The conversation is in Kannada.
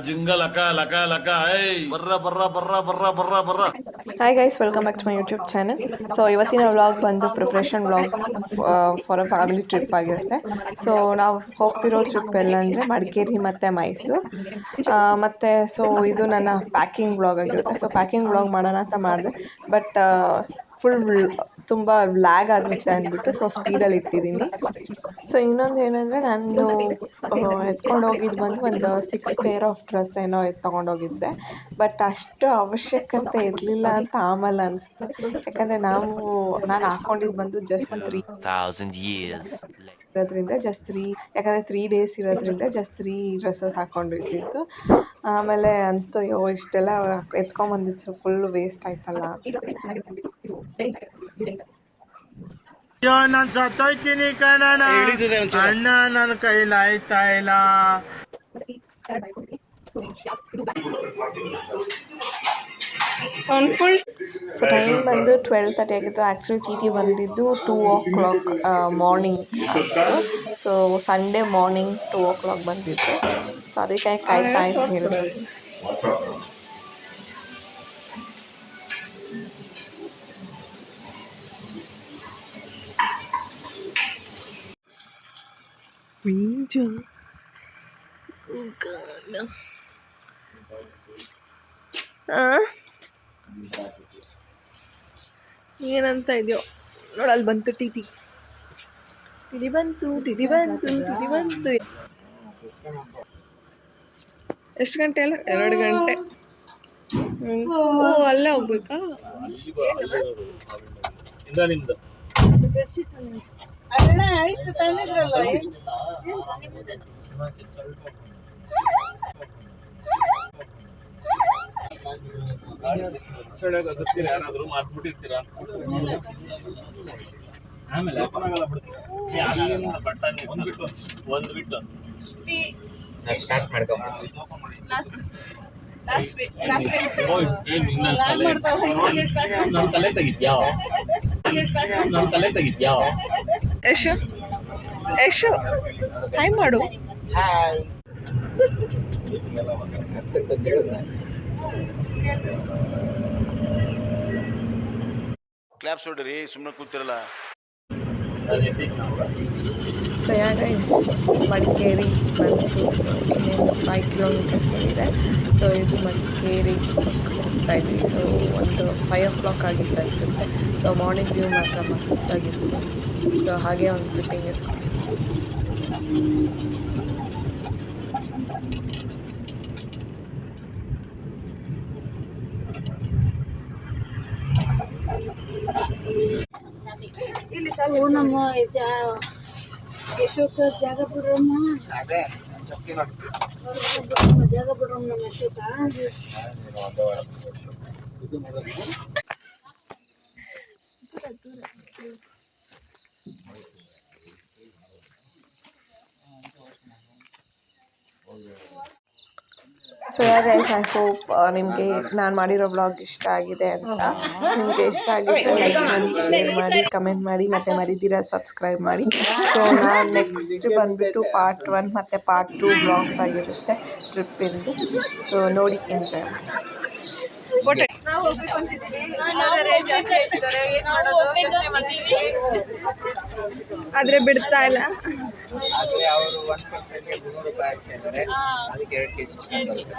ಜಿಂಗಲ್ ಅಕ್ಕ ಲಕ ಲಕ ಬರ್ರ ಬರ್ರ ಬರ್ರ ಬರ್ರ ಬರ್ರ ಬರ್ರ. Hi guys, welcome back to my YouTube channel. So ಇವತ್ತಿನ ವ್ಲಾಗ್ ಬಂದು preparation vlog for a family trip ಆಗಿರುತ್ತೆ. ಸೊ ನಾವು ಹೋಗ್ತಿರೋ ಟ್ರಿಪ್ ಎಲ್ಲ ಅಂದರೆ ಮಡಿಕೇರಿ ಮತ್ತು ಮೈಸೂರು ಮತ್ತು ಸೊ ಇದು ನನ್ನ ಪ್ಯಾಕಿಂಗ್ ವ್ಲಾಗ್ ಆಗಿರುತ್ತೆ. ಸೊ ಪ್ಯಾಕಿಂಗ್ ವ್ಲಾಗ್ ಮಾಡೋಣ ಅಂತ ಮಾಡಿದೆ, ಬಟ್ ಫುಲ್ ತುಂಬ ಲ್ಯಾಗ್ ಆಗುತ್ತೆ ಅಂದ್ಬಿಟ್ಟು ಸೊ ಸ್ಪೀಡಲ್ಲಿ ಇಟ್ಟಿದ್ದೀನಿ. ಸೊ ಇನ್ನೊಂದು ಏನಂದರೆ ನಾನು ಎತ್ಕೊಂಡು ಹೋಗಿದ್ದು ಬಂದು ಒಂದು 6 ಪೇರ್ ಆಫ್ ಡ್ರೆಸ್ ಏನೋ ತೊಗೊಂಡೋಗಿದ್ದೆ, ಬಟ್ ಅಷ್ಟು ಅವಶ್ಯಕತೆ ಇರಲಿಲ್ಲ ಅಂತ ಆಮೇಲೆ ಅನಿಸ್ತು. ಯಾಕಂದರೆ ನಾನು ಹಾಕ್ಕೊಂಡಿದ್ದು ಬಂದು ಜಸ್ಟ್ 3,000 years ಇರೋದ್ರಿಂದ ಯಾಕಂದರೆ 3 ಡೇಸ್ ಇರೋದ್ರಿಂದ ಜಸ್ಟ್ 3 ಡ್ರೆಸ್ಸಸ್ ಹಾಕ್ಕೊಂಡಿದ್ದು. ಆಮೇಲೆ ಅನಿಸ್ತು, ಅಯ್ಯೋ ಇಷ್ಟೆಲ್ಲ ಎತ್ಕೊಂಬಂದಿದ್ದು ಫುಲ್ ವೇಸ್ಟ್ ಆಯ್ತಲ್ಲ. ನಾನು ಸತ್ತೋಯ್ತೀನಿ ಕಣಣ್ಣ, ಅಣ್ಣ ನನ್ನ ಕೈಲಾಯ್ತಾ ಇಲ್ಲ. ಸೊ ಟೈಮ್ ಬಂದು 12:30 ಆಗಿತ್ತು. ಆ್ಯಕ್ಚುಲಿ ಟಿ ಟಿ ಬಂದಿದ್ದು 2 o'clock ಮಾರ್ನಿಂಗ್ ಆಗಿತ್ತು. ಸೊ ಸಂಡೇ ಮಾರ್ನಿಂಗ್ 2 o'clock ಬಂದಿತ್ತು. ಸೊ ಅದಕ್ಕೆ ಕಾಯ್ತಾ ಅಂತ ಹೇಳಿದ್ರು. ಏನಂತ ಇದೆಯೋ ನೋಡಲ್ಲಿ ಬಂತು ಟಿಟಿ ಬಂತು. ಎಷ್ಟು ಗಂಟೆ ಅಲ್ಲ? 2 ಗಂಟೆ. ಅಲ್ಲೇ ಹೋಗ್ಬೇಕಾ? ಯಾರಾದ್ರೂ ಮಾಡ್ಬಿಟ್ಟಿರ್ತೀರಾ ಆಮೇಲೆ ಒಂದು ಬಿಟ್ಟು ಸ್ಟಾರ್ಟ್ ಮಾಡ್ಕೊಂಡ್ಬಿಡ್ತೀವಿ. ನನ್ನ ತಲೆ ತೆಗಿದ್ಯಾ ಯಶು ಹಾಯ್ ಮಾಡು. ಕ್ಲಾಪ್ಸ್ ಹೊಡ್ರಿ, ಸುಮ್ಮನೆ ಕೂತಿರಲ್ಲ. ಸೊ ಯಾ ಗೈಸ್, ಮಡಿಕೇರಿ ಬಂತು. ಸೊ ಇನ್ನೇನು 5 ಕಿಲೋಮೀಟರ್ಸ್ ಇದೆ. ಸೊ ಇದು ಮಡಿಕೇರಿ ಹೋಗ್ತಾ ಇದ್ವಿ. ಸೊ ಒಂದು 5 o'clock ಆಗಿತ್ತು ಅನಿಸುತ್ತೆ. ಸೊ ಮಾರ್ನಿಂಗ್ ವ್ಯೂ ಮಾತ್ರ ಮಸ್ತಾಗಿತ್ತು. ಸೊ ಹಾಗೆ ಒಂದು ಕ್ಲಿಪ್ಪಿಂಗ್ ಇತ್ತು. ನಮ್ಮ ಯಶೋಕ ಜಾಗ ಬಿಡ್ರಮ್ಮ, ಜಾಗ ಬಿಡ್ರಮ್ಮ ನಮ್ಮ ಯಶೋಕ. So yeah guys, I hope ನಿಮಗೆ ನಾನು ಮಾಡಿರೋ ವ್ಲಾಗ್ ಇಷ್ಟ ಆಗಿದೆ ಅಂತ. ನಿಮಗೆ ಇಷ್ಟ ಆಗಿದ್ರೆ ಲೈಕ್ ಮಾಡಿ, ಶೇರ್ ಮಾಡಿ, ಕಮೆಂಟ್ ಮಾಡಿ, ಮತ್ತು ಮರಿದಿರ ಸಬ್ಸ್ಕ್ರೈಬ್ ಮಾಡಿ. ಸೊ ನಾನು ನೆಕ್ಸ್ಟ್ ಬಂದುಬಿಟ್ಟು ಪಾರ್ಟ್ 1 ಮತ್ತು ಪಾರ್ಟ್ 2 ವ್ಲಾಗ್ಸ್ ಆಗಿರುತ್ತೆ ಟ್ರಿಪ್ಪಿಂದು. ಸೊ ನೋಡಿ, ಎಂಜಾಯ್ ಮಾಡಿ. ಆದರೆ ಬಿಡ್ತಾ ಇಲ್ಲ. ಅವರು 1%ಗೆ 300 ರೂಪಾಯಿ ಹಾಕ್ತಿದ್ದಾರೆ. ಅದಕ್ಕೆ 2 kg ಚಿಕನ್ ಬರುತ್ತೆ.